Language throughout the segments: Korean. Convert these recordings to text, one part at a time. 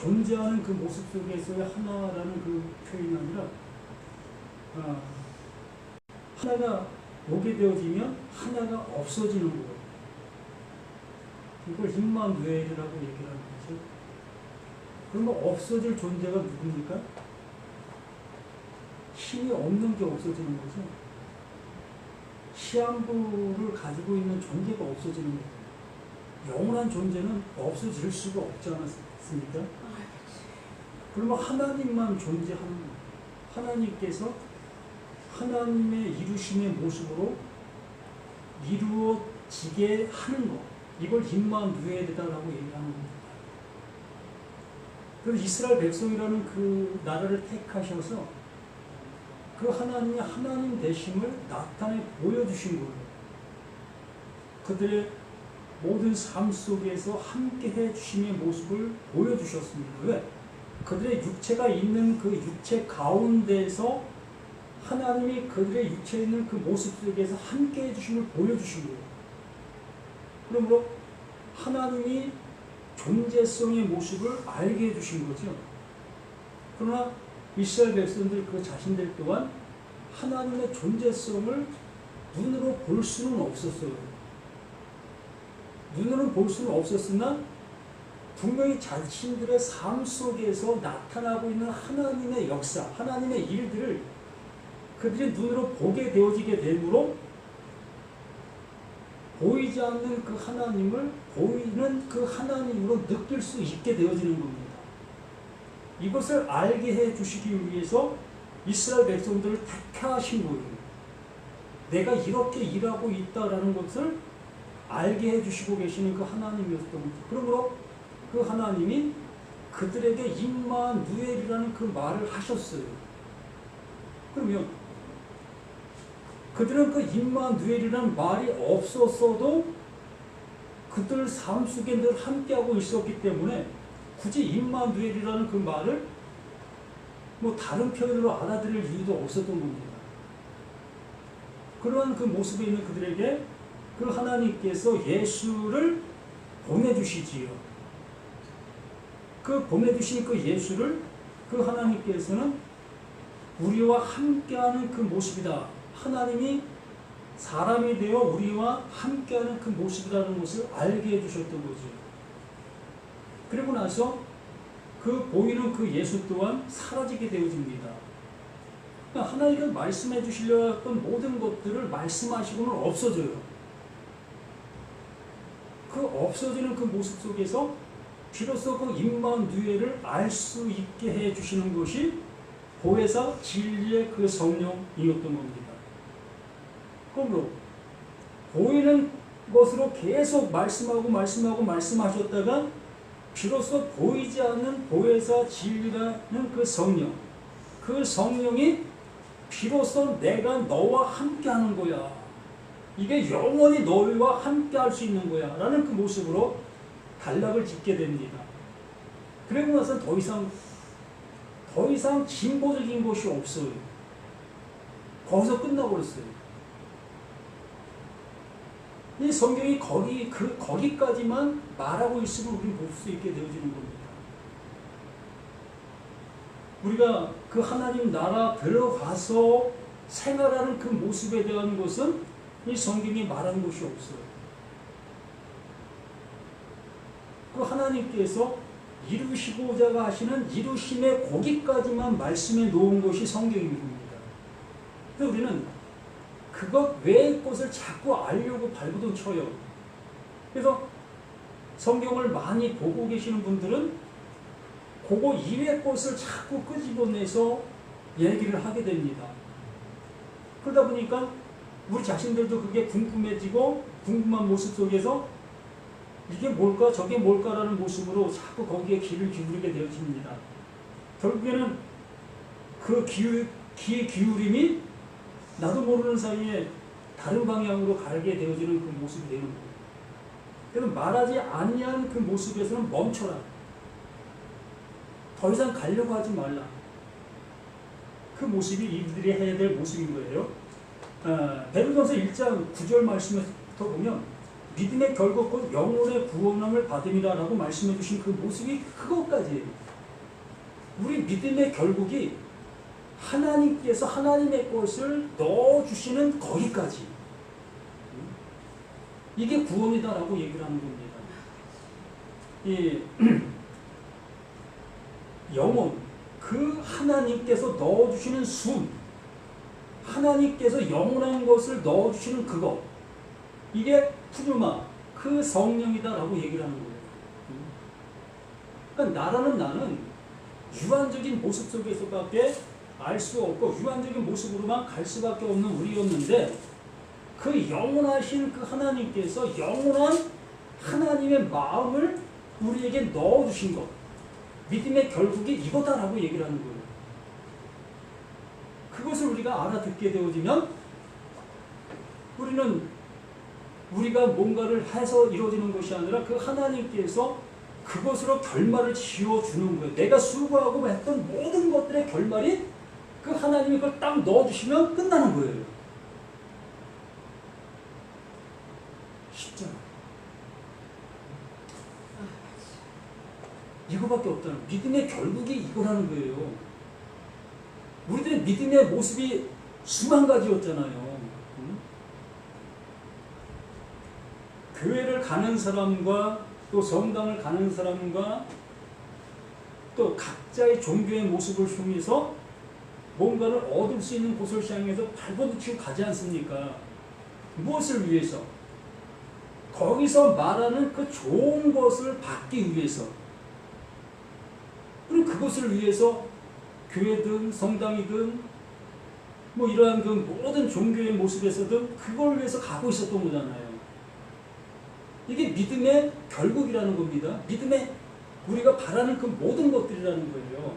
존재하는 그 모습 속에서의 하나라는 그 표현이 아니라 하나가 오게 되어지면 하나가 없어지는 거예요. 이걸 임마누엘이라고 얘기를 하는 거죠. 그러면 없어질 존재가 누굽니까? 힘이 없는 게 없어지는 거죠. 시한부를 가지고 있는 존재가 없어지는 거예요. 영원한 존재는 없어질 수가 없지 않았습니까? 그러면 하나님만 존재하는 거예요. 하나님께서 하나님의 이루심의 모습으로 이루어지게 하는 것, 이걸 임마누엘이다라고 얘기하는 겁니다. 그래서 이스라엘 백성이라는 그 나라를 택하셔서 그 하나님의 하나님 되심을 나타내 보여주신 거예요. 그들의 모든 삶 속에서 함께 해주심의 모습을 보여주셨습니다. 왜? 그들의 육체가 있는 그 육체 가운데서 하나님이 그들의 육체에 있는 그 모습 속에서 함께 해주심을 보여주신 거예요. 그러므로 하나님이 존재성의 모습을 알게 해주신 거죠. 그러나 이스라엘 백성들 그 자신들 또한 하나님의 존재성을 눈으로 볼 수는 없었어요. 눈으로는 볼 수는 없었으나 분명히 자신들의 삶 속에서 나타나고 있는 하나님의 역사, 하나님의 일들을 그들이 눈으로 보게 되어지게 되므로 보이지 않는 그 하나님을 보이는 그 하나님으로 느낄 수 있게 되어지는 겁니다. 이것을 알게 해주시기 위해서 이스라엘 백성들을 택하신 거예요. 내가 이렇게 일하고 있다라는 것을 알게 해주시고 계시는 그 하나님이었던 거죠. 그러므로 그 하나님이 그들에게 임마누엘이라는 그 말을 하셨어요. 그러면 그들은 그 임마누엘이라는 말이 없었어도 그들 삶 속에 늘 함께하고 있었기 때문에 굳이 임마누엘이라는 그 말을 뭐 다른 표현으로 알아들을 이유도 없었던 겁니다. 그러한 그 모습에 있는 그들에게 그 하나님께서 예수를 보내주시지요. 그 보내주신 그 예수를 그 하나님께서는 우리와 함께하는 그 모습이다. 하나님이 사람이 되어 우리와 함께하는 그 모습이라는 것을 알게 해주셨던 거죠. 그리고 나서 그 보이는 그 예수 또한 사라지게 되어집니다. 그러니까 하나님께서 말씀해 주시려 했던 모든 것들을 말씀하시고는 없어져요. 그 없어지는 그 모습 속에서 비로소 그 임마누엘을 알 수 있게 해 주시는 것이 보혜사 진리의 그 성령이었던 겁니다. 그러므로 보이는 것으로 계속 말씀하셨다가 비로소 보이지 않는 보혜사 진리라는 그 성령, 그 성령이 비로소 내가 너와 함께하는 거야. 이게 영원히 너희와 함께할 수 있는 거야. 라는 그 모습으로 단락을 짓게 됩니다. 그리고 나서 더 이상 진보적인 것이 없어요. 거기서 끝나버렸어요. 이 성경이 거기까지만 말하고 있으면 우리는 볼 수 있게 되어지는 겁니다. 우리가 그 하나님 나라 들어가서 생활하는 그 모습에 대한 것은 이 성경이 말하는 것이 없어요. 그 하나님께서 이루시고자 하시는 이루심의 거기까지만 말씀해 놓은 것이 성경입니다. 그래서 우리는 그것 외의 것을 자꾸 알려고 발버둥 쳐요. 그래서 성경을 많이 보고 계시는 분들은 그거 이외의 것을 자꾸 끄집어내서 얘기를 하게 됩니다. 그러다 보니까 우리 자신들도 그게 궁금해지고 궁금한 모습 속에서 이게 뭘까 저게 뭘까라는 모습으로 자꾸 거기에 귀를 기울이게 되어집니다. 결국에는 그 귀의 기울임이 나도 모르는 사이에 다른 방향으로 가게 되어지는 그 모습이 되는 거예요. 그래서 말하지 아니한 그 모습에서는 멈춰라. 더 이상 가려고 하지 말라. 그 모습이 이들이 해야 될 모습인 거예요. 베드로전서 1장 9절 말씀부터 보면 믿음의 결국 곧 영혼의 구원함을 받음이라고 말씀해 주신 그 모습이 그것까지예요. 우리 믿음의 결국이 하나님께서 하나님의 것을 넣어주시는 거기까지. 이게 구원이다라고 얘기를 하는 겁니다. 이 영혼, 그 하나님께서 넣어주시는 숨, 하나님께서 영원한 것을 넣어주시는 그것, 이게 푸르마, 그 성령이다라고 얘기를 하는 거예요. 그러니까 나는 유한적인 모습 속에서밖에 알 수 없고 유한적인 모습으로만 갈 수밖에 없는 우리였는데, 그 영원하신 그 하나님께서 영원한 하나님의 마음을 우리에게 넣어주신 것, 믿음의 결국이 이거다라고 얘기를 하는 거예요. 그것을 우리가 알아듣게 되어지면 우리는 우리가 뭔가를 해서 이루어지는 것이 아니라 그 하나님께서 그것으로 결말을 지어주는 거예요. 내가 수고하고 했던 모든 것들의 결말이 그 하나님이 그걸 딱 넣어주시면 끝나는 거예요. 쉽잖아. 이거밖에 없다는 거예요. 믿음의 결국이 이거라는 거예요. 우리들의 믿음의 모습이 수만 가지였잖아요. 응? 교회를 가는 사람과 또 성당을 가는 사람과 또 각자의 종교의 모습을 통해서 뭔가를 얻을 수 있는 곳을 향해서 발버둥치고 가지 않습니까? 무엇을 위해서? 거기서 말하는 그 좋은 것을 받기 위해서. 그리고 그것을 위해서 교회든 성당이든 뭐 이러한 그 모든 종교의 모습에서든 그걸 위해서 가고 있었던 거잖아요. 이게 믿음의 결국이라는 겁니다. 믿음의 우리가 바라는 그 모든 것들이라는 거예요.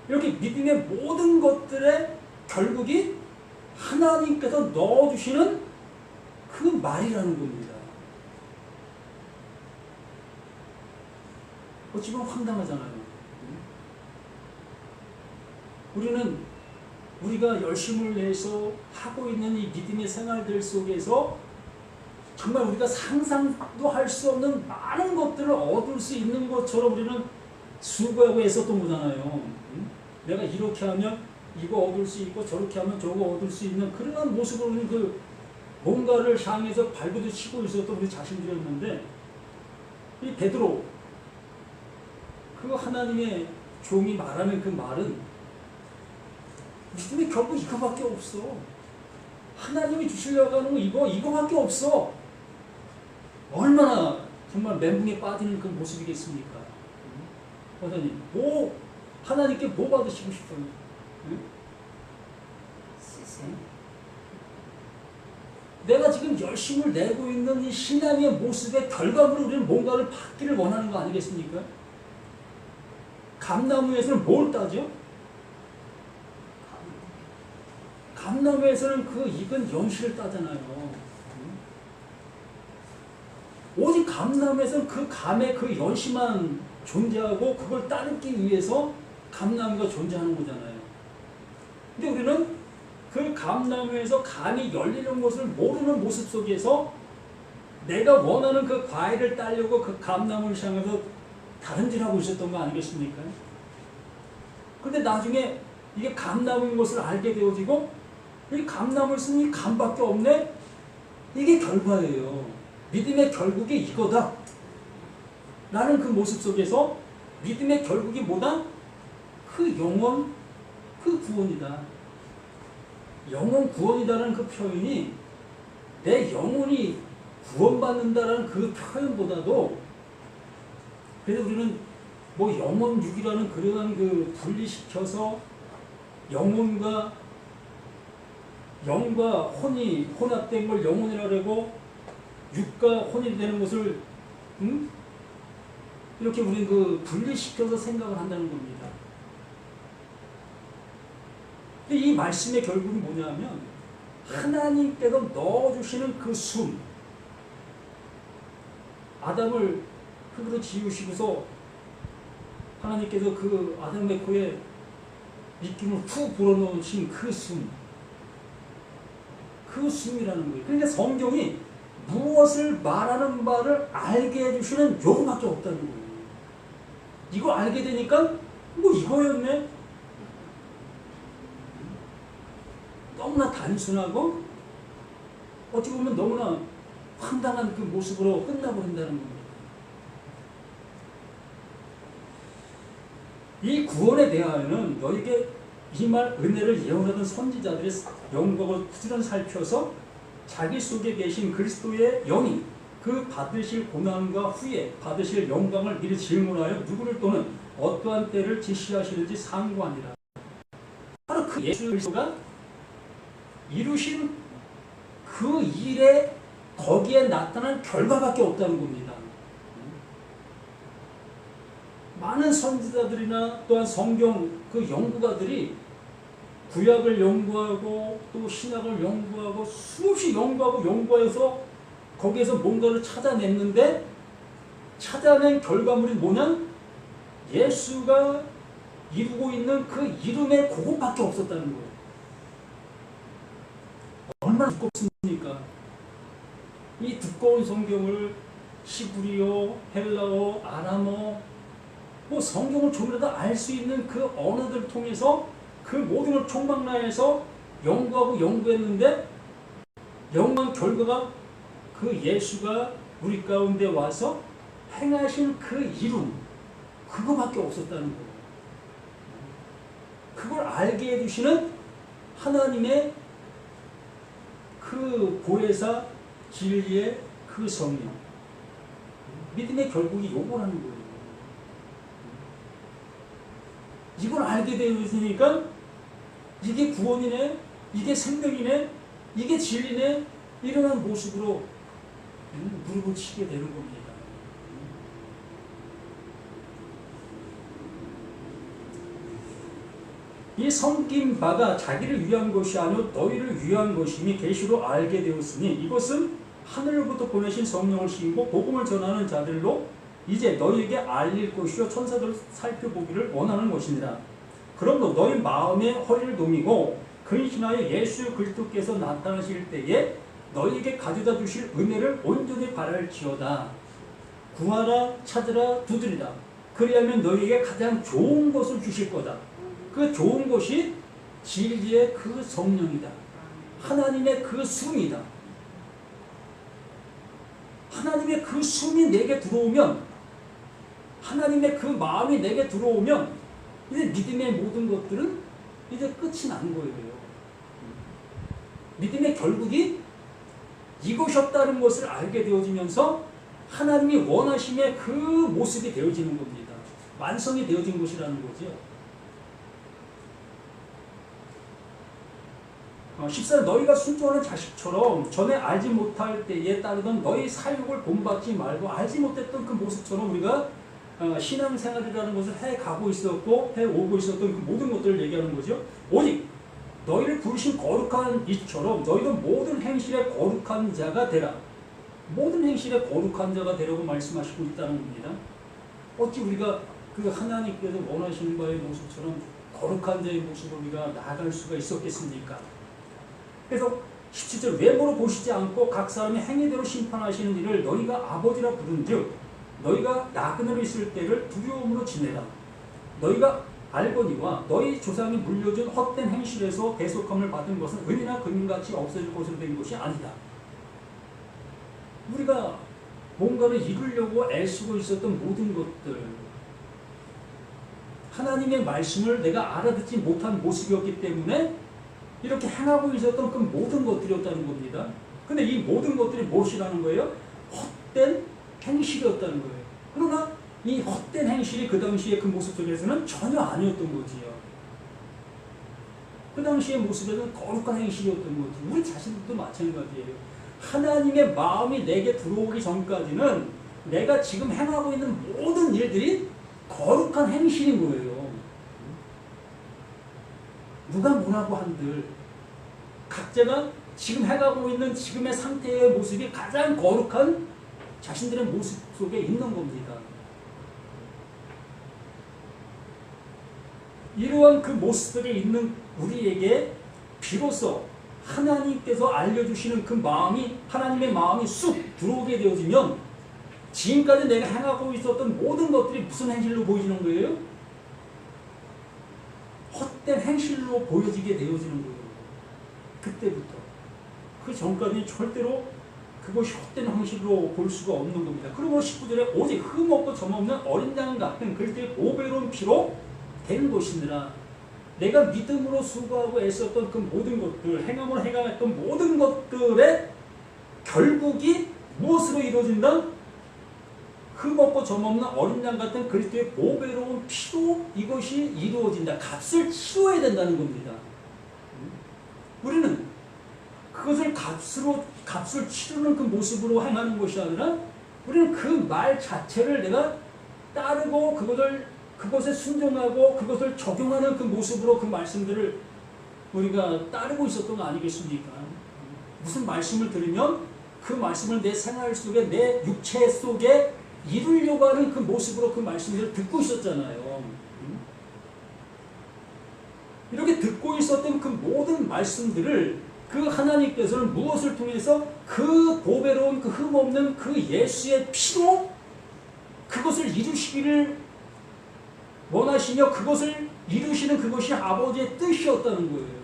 이렇게 믿음의 모든 것들의 결국이 하나님께서 넣어주시는 그 말이라는 겁니다. 어찌 보면 황당하잖아요. 우리는 우리가 열심을 내서 하고 있는 이 믿음의 생활들 속에서 정말 우리가 상상도 할 수 없는 많은 것들을 얻을 수 있는 것처럼 우리는 수고하고 애썼던 거잖아요. 내가 이렇게 하면 이거 얻을 수 있고 저렇게 하면 저거 얻을 수 있는 그런 모습으로 그 뭔가를 향해서 발버둥치고 있었던 우리 자신들이었는데, 이 베드로 그 하나님의 종이 말하는 그 말은 믿음이 결국 이거밖에 없어. 하나님이 주시려고 하는 거 이거밖에 없어. 얼마나 정말 멘붕에 빠지는 그 모습이겠습니까? 원사님, 하나님께 뭐 받으시고 싶어요? 응? 내가 지금 열심을 내고 있는 이 신앙의 모습의 결과물로 우리는 뭔가를 받기를 원하는 거 아니겠습니까? 감나무에서는 뭘 따죠? 감나무에서는 그 익은 연실을 따잖아요. 오직 감나무에서는 그 감의 그 연실만 존재하고 그걸 따르기 위해서 감나무가 존재하는 거잖아요. 근데 우리는 그 감나무에서 감이 열리는 것을 모르는 모습 속에서 내가 원하는 그 과일을 따려고 그 감나무를 향해서 다른질하고 있었던 거 아니겠습니까? 그런데 나중에 이게 감나무인 것을 알게 되어지고, 이 감나무를 쓴 이 감밖에 없네? 이게 결과예요. 믿음의 결국이 이거다. 라는 그 모습 속에서 믿음의 결국이 뭐다? 그 영원, 그 구원이다. 영원 구원이다라는 그 표현이 내 영혼이 구원받는다라는 그 표현보다도, 그래서 우리는 뭐 영혼육이라는 그러한 그 분리시켜서 영혼과 영과 혼이 혼합된 걸 영혼이라고 하고 육과 혼이 되는 것을 이렇게 우리는 그 분리시켜서 생각을 한다는 겁니다. 근데 이 말씀의 결국은 뭐냐면 하나님께서 넣어주시는 그 숨, 아담을 흙으로 지으시고서 하나님께서 그 아담의 코에 입김을 푹 불어넣으신 그 숨, 그 숨이라는 거예요. 그러니까 성경이 무엇을 말하는 바를 알게 해주시는 요거밖에 없다는 거예요. 이거 알게 되니까 뭐 이거였네. 너무나 단순하고 어찌 보면 너무나 황당한 그 모습으로 끝나버린다는 겁니다. 이 구원에 대하여는 너에게 이 말 은혜를 예언하던 선지자들의 영광을 부지런히 살펴서 자기 속에 계신 그리스도의 영이 그 받으실 고난과 후에 받으실 영광을 미리 질문하여 누구를 또는 어떠한 때를 지시하시는지 상고하니라. 바로 그 예수 그리스도가 이루신 그 일에 거기에 나타난 결과밖에 없다는 겁니다. 많은 선지자들이나 또한 성경 그 연구가들이 구약을 연구하고 또 신약을 연구하고 수없이 연구해서 거기에서 뭔가를 찾아냈는데 찾아낸 결과물이 뭐냐? 예수가 이루고 있는 그 이름의 그것밖에 없었다는 거예요. 얼마나 두껍습니까? 이 두꺼운 성경을 시브리어, 헬라어, 아람어 뭐 성경을 조금이라도 알 수 있는 그 언어들을 통해서 그 모든 걸 총망라해서 연구했는데 연구한 결과가 그 예수가 우리 가운데 와서 행하신 그 이름 그거밖에 없었다는 거예요. 그걸 알게 해주시는 하나님의 그 보혜사 진리의 그 성령 믿음의 결국이 요거라는 거예요. 이걸 알게 되어 있으니까 이게 구원이네, 이게 생명이네, 이게 진리네 이러한 모습으로 무릎을 치게 되는 겁니다. 이 섬긴 바가 자기를 위한 것이 아니요 너희를 위한 것임이 계시로 알게 되었으니 이것은 하늘로부터 보내신 성령을 씌우고 복음을 전하는 자들로 이제 너희에게 알릴 것이요 천사들을 살펴보기를 원하는 것이니라. 그러므로 너희 마음의 허리를 동이고 근신하여 예수 그리스도께서 나타나실 때에 너희에게 가져다 주실 은혜를 온전히 바랄지어다. 구하라 찾으라 두드리라. 그리하면 너희에게 가장 좋은 것을 주실 거다. 그 좋은 것이 진리의 그 성령이다. 하나님의 그 숨이다. 하나님의 그 숨이 내게 들어오면 하나님의 그 마음이 내게 들어오면 이제 믿음의 모든 것들은 이제 끝이 나는 거예요. 믿음의 결국이 이것이었다는 것을 알게 되어지면서 하나님이 원하심의 그 모습이 되어지는 겁니다. 완성이 되어진 것이라는 거죠. 14절 너희가 순종하는 자식처럼 전에 알지 못할 때에 따르던 너희 사육을 본받지 말고 알지 못했던 그 모습처럼 우리가 신앙생활이라는 것을 해가고 있었고 해오고 있었던 그 모든 것들을 얘기하는 거죠. 오직 너희를 부르신 거룩한 이처럼 너희도 모든 행실에 거룩한 자가 되라. 모든 행실에 거룩한 자가 되라고 말씀하시고 있다는 겁니다. 어찌 우리가 그 하나님께서 원하시는 바의 모습처럼 거룩한 자의 모습으로 우리가 나아갈 수가 있었겠습니까? 그래서 17절 외모로 보시지 않고 각 사람이 행위대로 심판하시는 이를 너희가 아버지라 부른즉 너희가 나그네로 있을 때를 두려움으로 지내라. 너희가 알거니와 너희 조상이 물려준 헛된 행실에서 대속함을 받은 것은 은이나 금같이 없어질 것으로 된 것이 아니다. 우리가 뭔가를 이루려고 애쓰고 있었던 모든 것들 하나님의 말씀을 내가 알아듣지 못한 모습이었기 때문에 이렇게 행하고 있었던 그 모든 것들이었다는 겁니다. 근데 이 모든 것들이 무엇이라는 거예요? 헛된 행실이었다는 거예요. 그러나 이 헛된 행실이 그 당시에 그 모습 속에서는 전혀 아니었던 거지요. 그 당시의 모습에서는 거룩한 행실이었던 거지. 우리 자신들도 마찬가지예요. 하나님의 마음이 내게 들어오기 전까지는 내가 지금 행하고 있는 모든 일들이 거룩한 행실인 거예요. 누가 뭐라고 한들 각자가 지금 해가고 있는 지금의 상태의 모습이 가장 거룩한 자신들의 모습 속에 있는 겁니다. 이러한 그 모습 속에 있는 우리에게 비로소 하나님께서 알려주시는 그 마음이 하나님의 마음이 쑥 들어오게 되어지면 지금까지 내가 행하고 있었던 모든 것들이 무슨 행실로 보이는 거예요? 헛된 행실로 보여지게 되어지는 거예요. 그때부터. 그 전까지는 절대로 그것이 헛된 행실로 볼 수가 없는 겁니다. 그리고 19절에 오직 흠없고 점없는 어린 양 같은 그리스도의 보배로운 피로 된 것이니라. 내가 믿음으로 수고하고 애썼던 그 모든 것들, 행함으로 행함했던 모든 것들의 결국이 무엇으로 이루어진다? 흠없고 점없는 어린 양 같은 그리스도의 보배로운 피로 이것이 이루어진다. 값을 치러야 된다는 겁니다. 우리는 그것을 값을 치르는 그 모습으로 행하는 것이 아니라 우리는 그 말 자체를 내가 따르고 그것에 순종하고 그것을 적용하는 그 모습으로 그 말씀들을 우리가 따르고 있었던 거 아니겠습니까? 무슨 말씀을 들으면 그 말씀을 내 생활 속에 내 육체 속에 이루려고 하는 그 모습으로 그 말씀들을 듣고 있었잖아요. 이렇게 듣고 있었던 그 모든 말씀들을 그 하나님께서는 무엇을 통해서 그 보배로운 그 흠없는 그 예수의 피로 그것을 이루시기를 원하시며 그것을 이루시는 그것이 아버지의 뜻이었다는 거예요.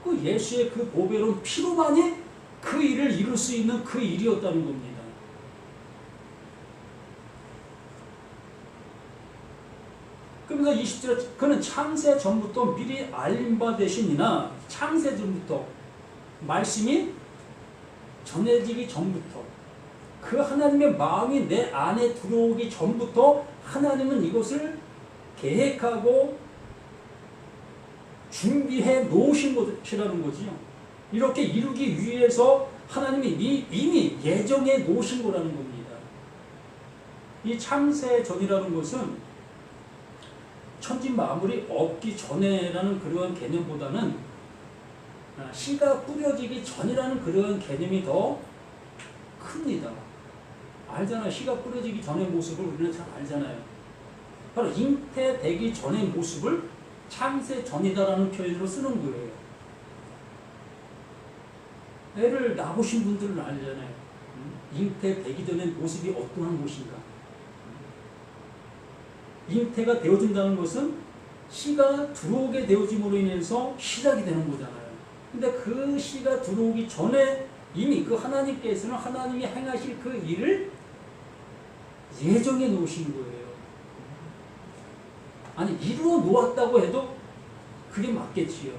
그 예수의 그 보배로운 피로만이 그 일을 이룰 수 있는 그 일이었다는 겁니다. 그러면서 20절에 그는 창세 전부터 미리 알림 바 되시니나 창세 전부터 말씀이 전해지기 전부터 그 하나님의 마음이 내 안에 들어오기 전부터 하나님은 이것을 계획하고 준비해 놓으신 것이라는 거지요. 이렇게 이루기 위해서 하나님이 이미 예정해 놓으신 거라는 겁니다. 이 창세 전이라는 것은 천지 만물이 없기 전에라는 그러한 개념보다는 씨가 뿌려지기 전이라는 그런 개념이 더 큽니다. 알잖아요. 씨가 뿌려지기 전의 모습을 우리는 잘 알잖아요. 바로 잉태되기 전의 모습을 창세 전이다라는 표현으로 쓰는 거예요. 애를 낳으신 분들은 알잖아요. 잉태되기 전의 모습이 어떠한 것인가. 잉태가 되어진다는 것은 씨가 들어오게 되어짐으로 인해서 시작이 되는 거잖아요. 근데 그 씨가 들어오기 전에 이미 그 하나님께서는 하나님이 행하실 그 일을 예정해 놓으신 거예요. 아니 이루어 놓았다고 해도 그게 맞겠지요.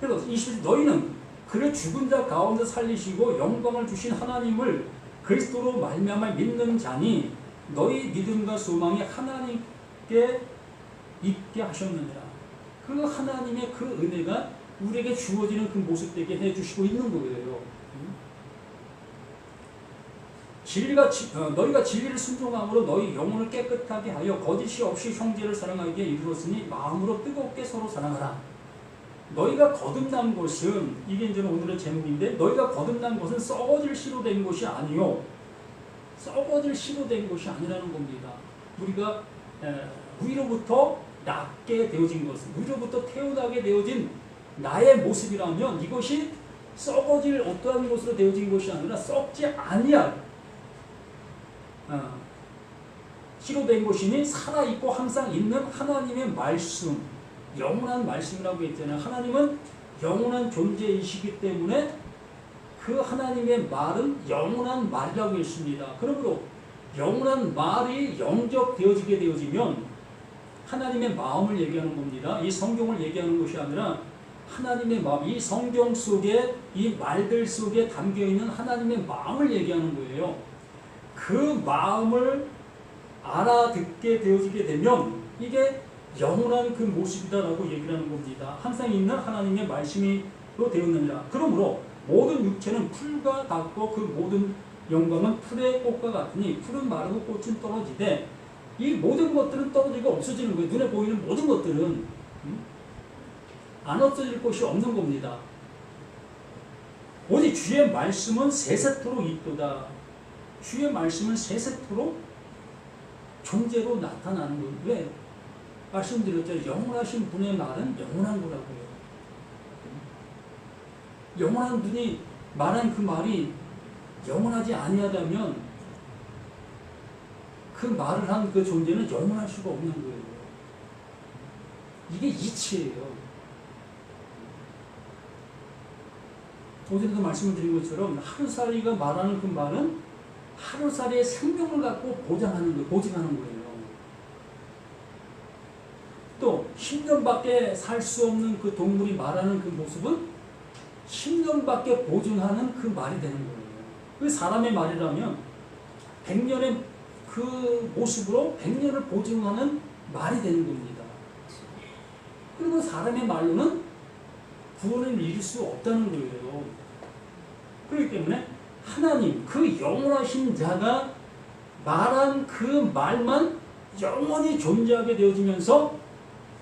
그래서 20절 너희는 그를 죽은 자 가운데 살리시고 영광을 주신 하나님을 그리스도로 말미암아 믿는 자니 너희 믿음과 소망이 하나님께 있게 하셨느니라. 그 하나님의 그 은혜가 우리에게 주어지는 그 모습 되게 해주시고 있는 거예요. 너희가 진리를 순종함으로 너희 영혼을 깨끗하게 하여 거짓이 없이 형제를 사랑하기에 이르렀으니 마음으로 뜨겁게 서로 사랑하라. 너희가 거듭난 것은 이게 이제 오늘의 제목인데 너희가 거듭난 것은 썩어질 씨로 된 것이 아니요 썩어질 씨로 된 것이 아니라는 겁니다. 우리가 위로부터 낫게 되어진 것, 위로부터 태어나게 되어진 나의 모습이라면 이것이 썩어질 어떠한 것으로 되어진 것이 아니라 썩지 아니할 씨로 된 것이니 살아있고 항상 있는 하나님의 말씀, 영원한 말씀이라고 했잖아요. 하나님은 영원한 존재이시기 때문에 그 하나님의 말은 영원한 말이라고 했습니다. 그러므로 영원한 말이 영접되어지게 되어지면 하나님의 마음을 얘기하는 겁니다. 이 성경을 얘기하는 것이 아니라 하나님의 마음, 이 성경 속에 이 말들 속에 담겨있는 하나님의 마음을 얘기하는 거예요. 그 마음을 알아듣게 되어지게 되면 이게 영원한 그 모습이다라고 얘기를 하는 겁니다. 항상 있는 하나님의 말씀이 되었느니라. 그러므로 모든 육체는 풀과 같고 그 모든 영광은 풀의 꽃과 같으니 풀은 마르고 꽃은 떨어지되 이 모든 것들은 떨어지고 없어지는 거예요. 눈에 보이는 모든 것들은 안 없어질 것이 없는 겁니다. 오직 주의 말씀은 세세토록 있도다. 주의 말씀은 세세토록 존재로 나타나는 거예요. 왜? 말씀드렸죠. 영원하신 분의 말은 영원한 거라고요. 영원한 분이 말한 그 말이 영원하지 아니하다면 그 말을 한 그 존재는 영원할 수가 없는 거예요. 이게 이치예요. 어제도 말씀을 드린 것처럼 하루살이가 말하는 그 말은 하루살이의 생명을 갖고 보장하는 거예요. 보증하는 거예요. 또 10년밖에 살 수 없는 그 동물이 말하는 그 모습은 10년밖에 보증하는 그 말이 되는 거예요. 그 사람의 말이라면 100년의 그 모습으로 100년을 보증하는 말이 되는 겁니다. 그리고 사람의 말로는 구원을 이룰 수 없다는 거예요. 그렇기 때문에 하나님, 그 영원하신 자가 말한 그 말만 영원히 존재하게 되어지면서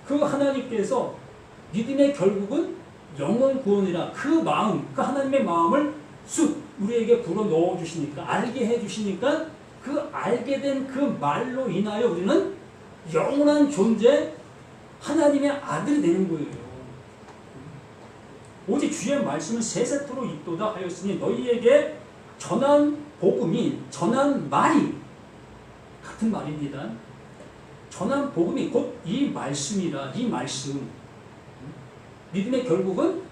그 하나님께서 믿음의 결국은 영원 구원이라 그 마음, 그 하나님의 마음을 쑥 우리에게 불어 넣어 주시니까, 알게 해 주시니까 그 알게 된 그 말로 인하여 우리는 영원한 존재 하나님의 아들이 되는 거예요. 오직 주의 말씀은 세세토록 있도다 하였으니 너희에게 전한 복음이, 전한 말이 같은 말입니다. 전한 복음이 곧 이 말씀이라. 이 말씀 믿음의 결국은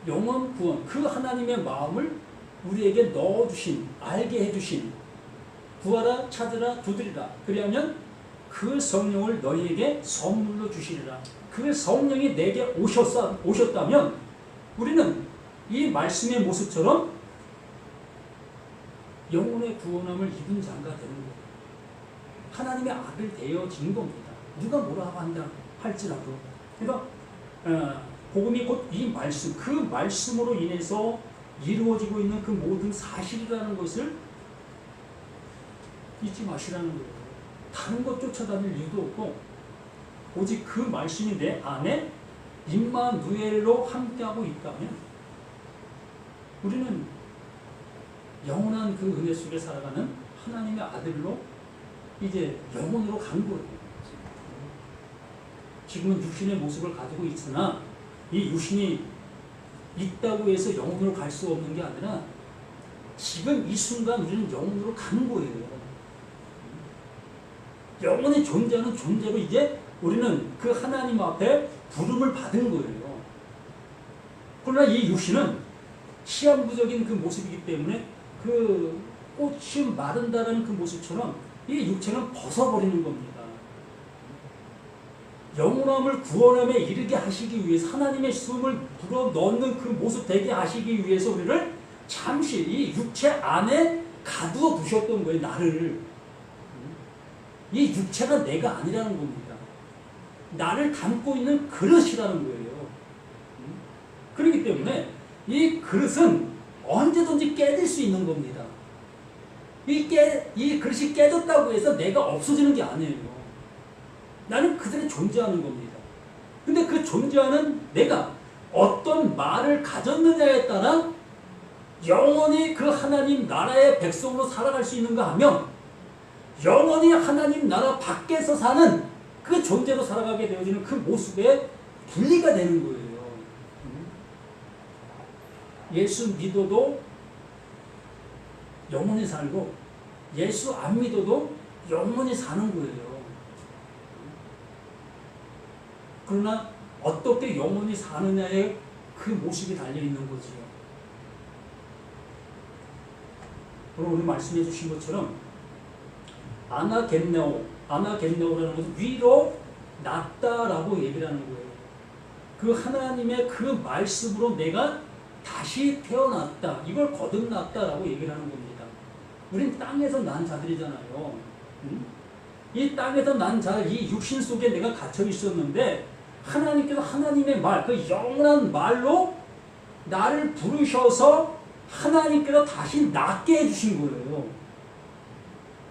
영원 구원, 그 하나님의 마음을 우리에게 넣어주신, 알게 해주신, 구하라 찾으라 두드리라 그리하면 그 성령을 너희에게 선물로 주시리라. 그 성령이 내게 오셨다면 우리는 이 말씀의 모습처럼 영혼의 구원함을 입은 자가 되는 거예요. 하나님의 아들 되어진 겁니다. 누가 뭐라 한다 할지라도. 그러니까 복음이 곧 이 말씀, 그 말씀으로 인해서 이루어지고 있는 그 모든 사실이라는 것을 잊지 마시라는 거예요. 다른 것 쫓아다닐 이유도 없고 오직 그 말씀이 내 안에 임마누엘로 함께하고 있다면 우리는 영원한 그 은혜 속에 살아가는 하나님의 아들로 이제 영혼으로 간 거예요. 지금은 육신의 모습을 가지고 있으나 이 육신이 있다고 해서 영혼으로 갈 수 없는 게 아니라 지금 이 순간 우리는 영혼으로 간 거예요. 영원히 존재하는 존재로 이제 우리는 그 하나님 앞에 부름을 받은 거예요. 그러나 이 육신은 시한부적인 그 모습이기 때문에 그 꽃이 마른다는 그 모습처럼 이 육체는 벗어버리는 겁니다. 영원함을 구원함에 이르게 하시기 위해서 하나님의 숨을 불어넣는 그 모습 되게 하시기 위해서 우리를 잠시 이 육체 안에 가두어 두셨던 거예요. 나를. 이 육체가 내가 아니라는 겁니다. 나를 담고 있는 그릇이라는 거예요. 그렇기 때문에 이 그릇은 언제든지 깨질 수 있는 겁니다. 이 그릇이 깨졌다고 해서 내가 없어지는 게 아니에요. 나는 그대로 존재하는 겁니다. 근데 그 존재하는 내가 어떤 말을 가졌느냐에 따라 영원히 그 하나님 나라의 백성으로 살아갈 수 있는가 하면 영원히 하나님 나라 밖에서 사는 그 존재로 살아가게 되어지는 그 모습에 분리가 되는 거예요. 예수 믿어도 영원히 살고 예수 안 믿어도 영원히 사는 거예요. 그러나 어떻게 영원히 사느냐에 그 모습이 달려있는 거지요. 그리고 오늘 말씀해 주신 것처럼 아나겟네오라는 것은 위로 낮다라고 얘기를 하는 거예요. 그 하나님의 그 말씀으로 내가 다시 태어났다. 이걸 거듭났다라고 얘기를 하는 겁니다. 우린 땅에서 난 자들이잖아요. 이 땅에서 난 자, 이 육신 속에 내가 갇혀 있었는데 하나님께서 하나님의 말, 그 영원한 말로 나를 부르셔서 하나님께서 다시 낫게 해주신 거예요.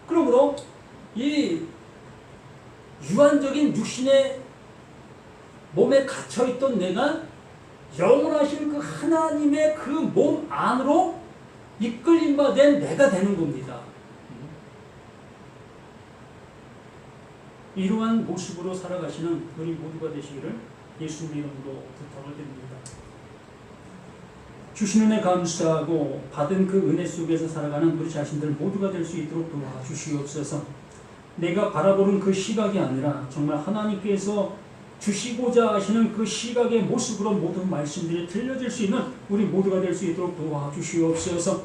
그러므로 이 유한적인 육신의 몸에 갇혀있던 내가 영원하신 그 하나님의 그 몸 안으로 이끌림 받은 내가 되는 겁니다. 이러한 모습으로 살아가시는 우리 모두가 되시기를 예수님의 이름으로 부탁을 드립니다. 주신 은혜 감사하고 받은 그 은혜 속에서 살아가는 우리 자신들 모두가 될 수 있도록 도와주시옵소서. 내가 바라보는 그 시각이 아니라 정말 하나님께서 주시고자 하시는 그 시각의 모습으로 모든 말씀들이 들려질 수 있는 우리 모두가 될 수 있도록 도와주시옵소서.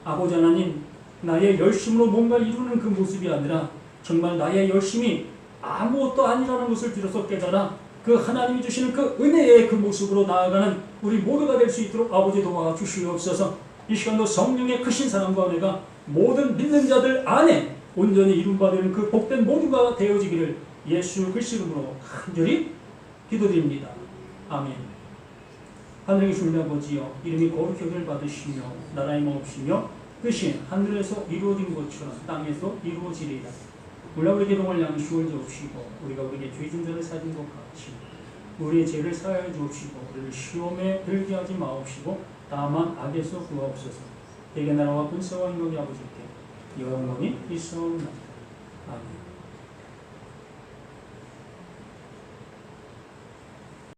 아버지 하나님, 나의 열심으로 뭔가 이루는 그 모습이 아니라 정말 나의 열심이 아무것도 아니라는 것을 비로소 깨달아 그 하나님이 주시는 그 은혜의 그 모습으로 나아가는 우리 모두가 될 수 있도록 아버지 도와주시옵소서. 이 시간도 성령의 크신 사랑과 은혜가 모든 믿는 자들 안에 온전히 이룬바되는 그 복된 모두가 되어지기를 예수 그리스도 이름으로 간절히 기도드립니다. 아멘. 하늘에 계신 우리 아버지여, 이름이 거룩히 여김을 받으시며 나라의 마옵시며 뜻이 하늘에서 이루어진 것처럼 땅에서 이루어지리이다. 우리의 기도를 양식을 주옵시고 우리가 우리에게 죄진 자를 사진 것 같이 우리의 죄를 사하여 주옵시고 우리를 시험에 들게 하지 마옵시고 다만 악에서 구하옵소서. 대개 나라와 권세와 영광이 아버지께 영원히 있사옵나이다. 아멘.